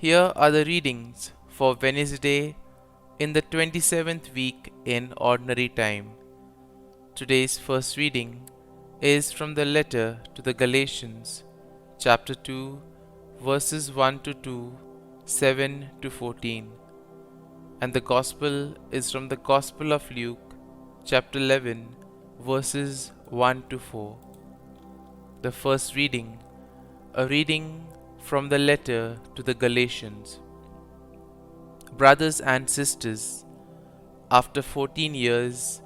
Here are the readings for Wednesday in the 27th week in Ordinary Time. Today's first reading is from the letter to the Galatians, chapter 2, verses 1 to 2, 7 to 14. And the Gospel is from the Gospel of Luke, chapter 11, verses 1 to 4. The first reading, a reading from the letter to the Galatians. Brothers and sisters, after 14 years,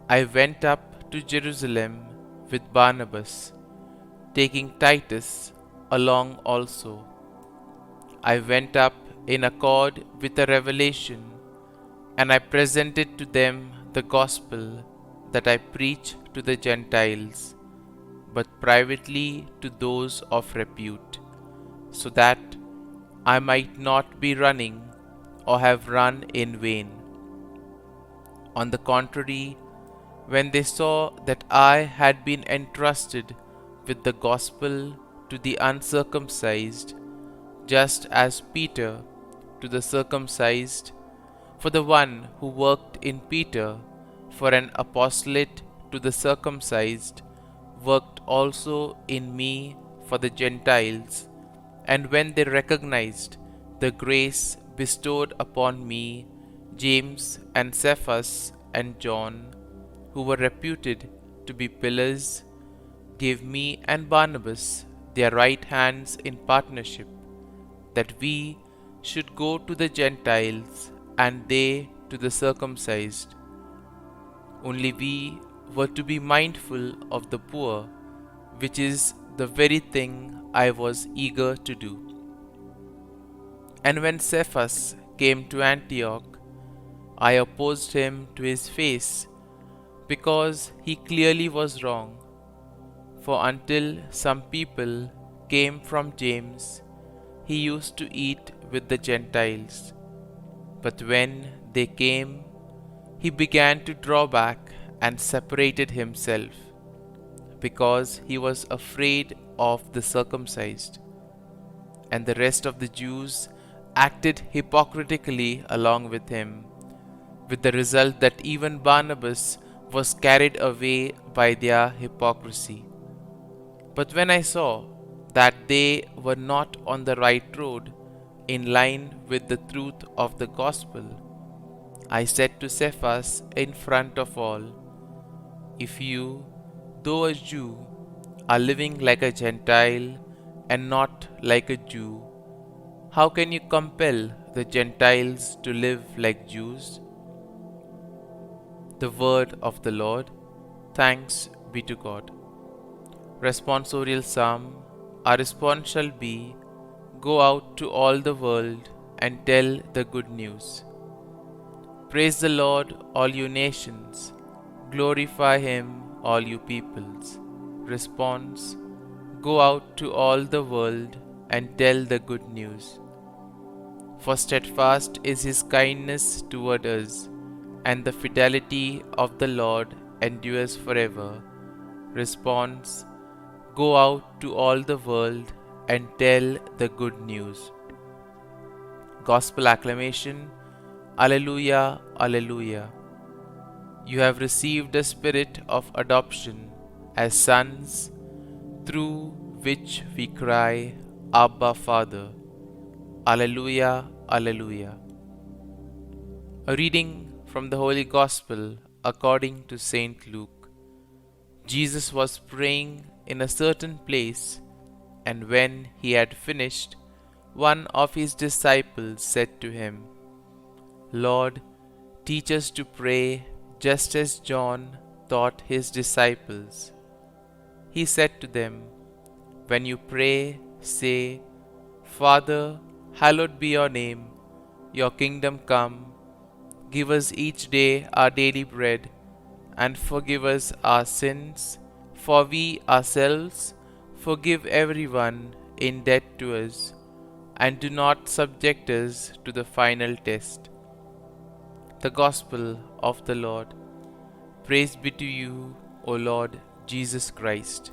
I went up to Jerusalem with Barnabas, taking Titus along also. I went up in accord with a revelation, and I presented to them the gospel that I preach to the Gentiles, but privately to those of repute, so that I might not be running or have run in vain. On the contrary, when they saw that I had been entrusted with the gospel to the uncircumcised, just as Peter to the circumcised, for the one who worked in Peter for an apostolate to the circumcised worked also in me for the Gentiles, and when they recognized the grace bestowed upon me, James and Cephas and John, who were reputed to be pillars, gave me and Barnabas their right hands in partnership, that we should go to the Gentiles and they to the circumcised. Only we were to be mindful of the poor, which is the very thing I was eager to do. And when Cephas came to Antioch, I opposed him to his face, because he clearly was wrong. For until some people came from James, he used to eat with the Gentiles. But when they came, he began to draw back and separated himself, because he was afraid of the circumcised. And the rest of the Jews acted hypocritically along with him, with the result that even Barnabas was carried away by their hypocrisy. But when I saw that they were not on the right road, in line with the truth of the gospel, I said to Cephas in front of all, if you, though a Jew, are living like a Gentile and not like a Jew, how can you compel the Gentiles to live like Jews? The word of the Lord. Thanks be to God. Responsorial Psalm. Our response shall be, go out to all the world and tell the good news. Praise the Lord, all you nations. Glorify him, all you peoples. Response. Go out to all the world and tell the good news. For steadfast is his kindness toward us, and the fidelity of the Lord endures forever. Response. Go out to all the world and tell the good news. Gospel acclamation. Alleluia, Alleluia. You have received a spirit of adoption as sons, through which we cry, Abba, Father. Alleluia, Alleluia. A reading from the Holy Gospel according to Saint Luke. Jesus was praying in a certain place, and when he had finished, one of his disciples said to him, Lord, teach us to pray just as John taught his disciples. He said to them, when you pray, say, Father, hallowed be your name, your kingdom come. Give us each day our daily bread, and forgive us our sins, for we ourselves forgive everyone in debt to us, and do not subject us to the final test. The Gospel of the Lord. Praise be to you, O Lord Jesus Christ.